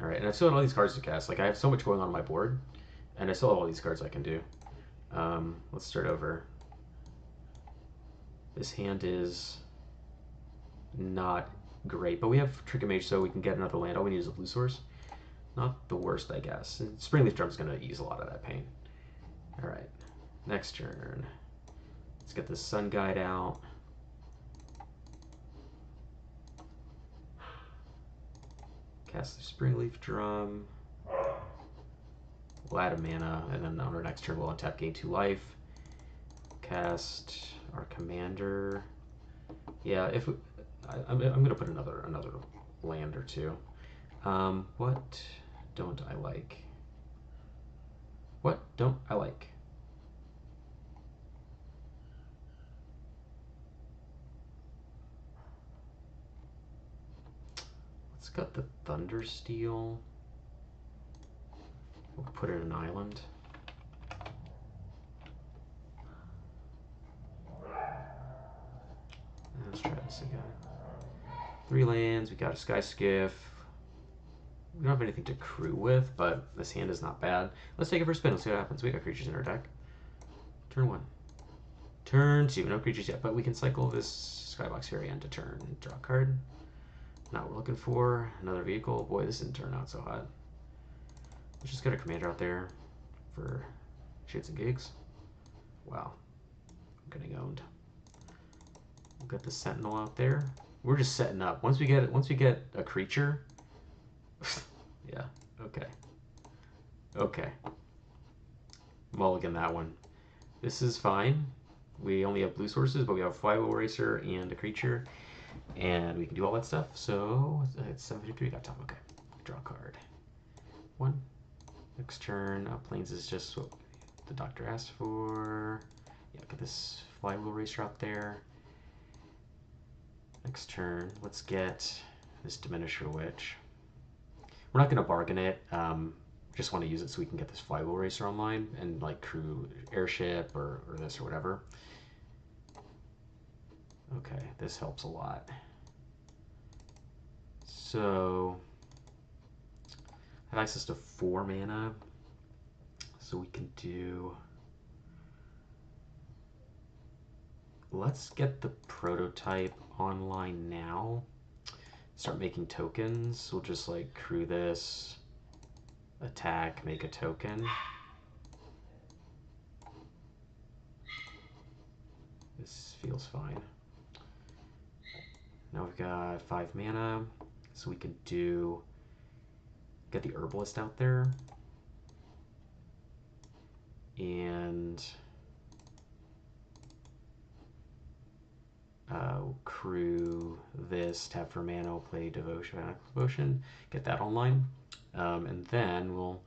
All right, and I still have all these cards to cast. Like, I have so much going on my board, and I still have all these cards I can do. Let's start over. This hand is not great, but we have Trinket Mage, so we can get another land. All we need is a blue source. Not the worst, I guess. And Springleaf Drum's going to ease a lot of that pain. All right, next turn. Let's get the Sun Guide out. Cast the Springleaf Drum. We'll add a mana, and then on our next turn we'll untap, gain 2 life. Cast our commander. Yeah, if we, I'm gonna put another land or two. What don't I like? What don't I like? Let's got the Thundersteel. We'll put it in an island. Let's try this again. 3 lands, we got a Sky Skiff. We don't have anything to crew with, but this hand is not bad. Let's take it for a spin, let's see what happens. We got creatures in our deck. Turn 1. Turn 2, no creatures yet, but we can cycle this Skybox Fairy end to turn. Draw a card. Not what we're looking for. Another vehicle. Boy, this didn't turn out so hot. Let's just get a commander out there for shits and gigs. Wow. I'm getting owned. We'll get the Sentinel out there. We're just setting up. Once we get a creature. Yeah. Okay. Okay. Mulligan that one. This is fine. We only have blue sources, but we have a Flywheel Racer and a creature, and we can do all that stuff. So it's 753. Got top. Okay. Draw a card. 1. Next turn. Plains is just what the doctor asked for. Yeah. Get this Flywheel Racer out there. Next turn, let's get this Diminisher Witch. We're not going to bargain it. Just want to use it so we can get this Flywheel Racer online and like crew airship or this or whatever. Okay, this helps a lot. So I have access to 4 mana, so we can do. Let's get the prototype online now. Start making tokens. We'll just like crew this, attack, make a token. This feels fine. Now we've got 5 mana, so we can do, get the Herbalist out there. And crew this, tap for mana, play Devotion, get that online. And then we'll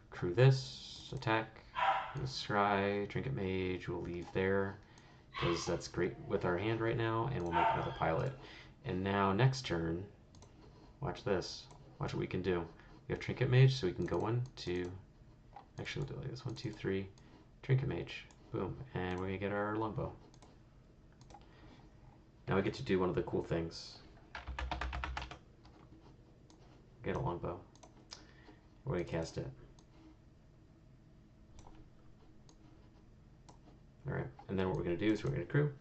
crew this, attack, scry, Trinket Mage, we'll leave there, because that's great with our hand right now, and we'll make another pilot. And now next turn, watch this. Watch what we can do. We have Trinket Mage, so we can go 1, 2, actually we'll do it like this, 1, 2, 3, Trinket Mage, boom, and we're gonna get our longbow. Now we get to do one of the cool things. Get a longbow. We're gonna cast it. Alright, and then what we're gonna do is we're gonna crew.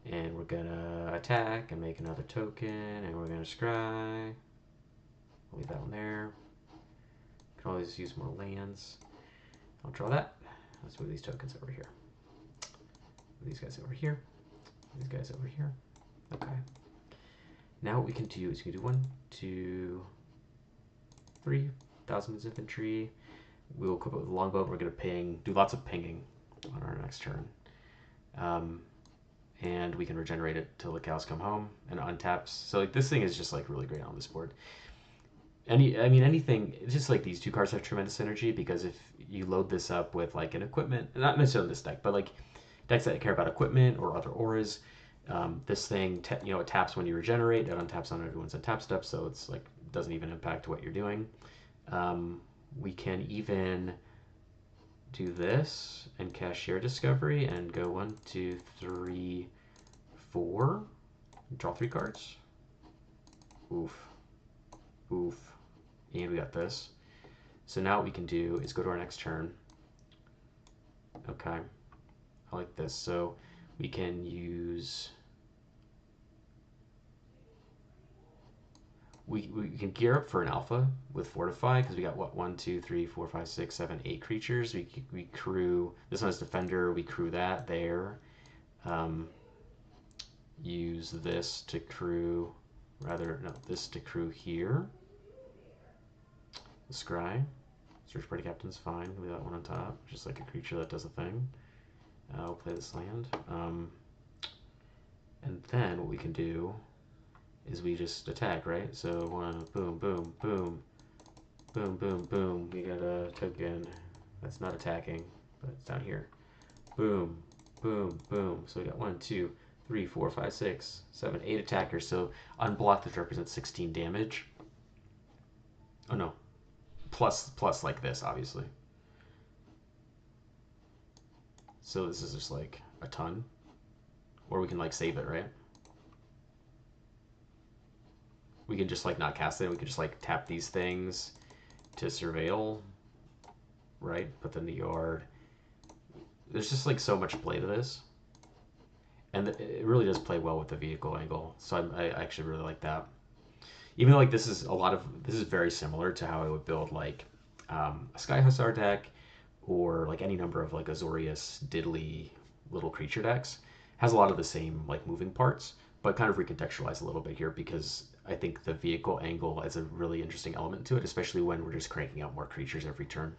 And we're gonna attack and make another token, and we're gonna scry. Leave that one there. Can always use more lands. I'll draw that. Let's move these tokens over here. Move these guys over here. These guys over here. Okay. Now what we can do is we can do 1, 2, 3 Thousand's infantry. We'll equip it with a longbow. We're gonna do lots of pinging on our next turn. And we can regenerate it till the cows come home and untaps. So like this thing is just like really great on this board. Anything, just like these two cards have tremendous synergy, because if you load this up with like an equipment, not necessarily this deck, but like decks that care about equipment or other auras, this thing, it taps when you regenerate, it untaps on everyone's untap step, so it's like doesn't even impact what you're doing. We can even do this and cast Share Discovery and go 1, 2, 3, 4. Draw 3 cards. Oof. Oof. And we got this. So now what we can do is go to our next turn. Okay. I like this. So we can use... We can gear up for an alpha with Fortify, because we got what, 1, 2, 3, 4, 5, 6, 7, 8 creatures. We crew this one as Defender. We crew that there. Use this to crew, this to crew here. The Scry. Search Party Captain's fine. Leave that one on top, just like a creature that does a thing. We'll play this land. And then what we can do is we just attack, right? So one, boom, boom, boom, boom, boom, boom. We got a token that's not attacking, but it's down here. Boom, boom, boom. So we got 1, 2, 3, 4, 5, 6, 7, 8 attackers. So unblocked, which represents 16 damage. Oh no, plus like this, obviously. So this is just like a ton. Or we can like save it, right? We can just like not cast it. We can just like tap these things to surveil, right? Put them in the yard. There's just like so much play to this. And it really does play well with the vehicle angle. So I actually really like that. Even though like this is very similar to how I would build like a Sky Hussar deck, or like any number of like Azorius diddly little creature decks. Has a lot of the same like moving parts, but kind of recontextualize a little bit here, because I think the vehicle angle is a really interesting element to it, especially when we're just cranking out more creatures every turn.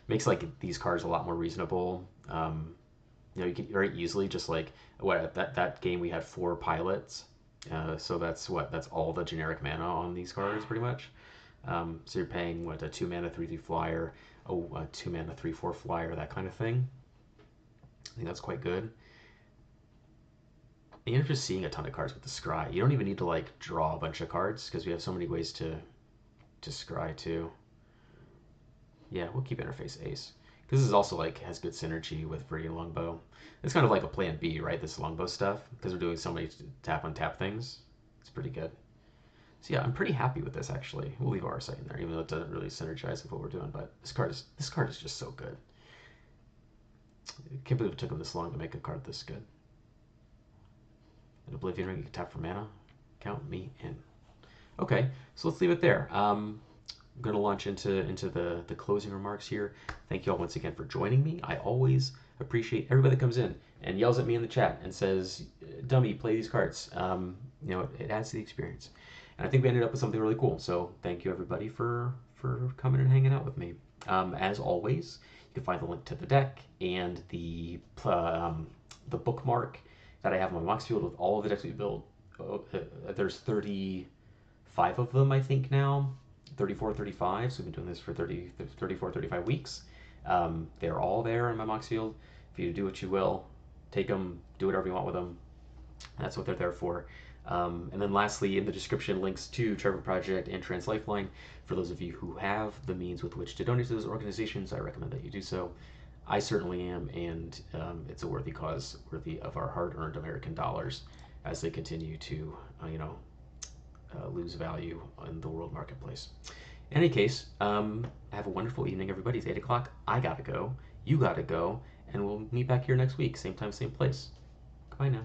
Makes like these cards a lot more reasonable. You can very easily just like that game we had 4 pilots, so that's all the generic mana on these cards pretty much. So you're paying a 2 mana 3/3 flyer, a 2 mana 3/4 flyer, that kind of thing. I think that's quite good. And you're just seeing a ton of cards with the Scry. You don't even need to like draw a bunch of cards, because we have so many ways to Scry too. Yeah, we'll keep interface Ace, because this is also like has good synergy with Viridian Longbow. It's kind of like a plan B, right? This Longbow stuff, because we're doing so many tap on tap things. It's pretty good. So yeah, I'm pretty happy with this actually. We'll leave Arsite in there, even though it doesn't really synergize with what we're doing. But this card is just so good. I can't believe it took him this long to make a card this good. An Oblivion Ring, you can tap for mana. Count me in. Okay, so let's leave it there. I'm going to launch into the closing remarks here. Thank you all once again for joining me. I always appreciate everybody that comes in and yells at me in the chat and says, "Dummy, play these cards." It adds to the experience. And I think we ended up with something really cool. So thank you everybody for coming and hanging out with me. As always, you can find the link to the deck and the bookmark that I have on my Mox Field with all of the decks we build. There's 35 of them, I think now. 34, 35. So we've been doing this for 34, 35 weeks. They're all there in my Mox Field. For you to do what you will, take them, do whatever you want with them. That's what they're there for. And then lastly, in the description, links to Trevor Project and Trans Lifeline. For those of you who have the means with which to donate to those organizations, I recommend that you do so. I certainly am, and it's a worthy cause, worthy of our hard-earned American dollars as they continue to, lose value in the world marketplace. In any case, have a wonderful evening, everybody. It's 8 o'clock. I gotta go. You gotta go. And we'll meet back here next week. Same time, same place. Goodbye now.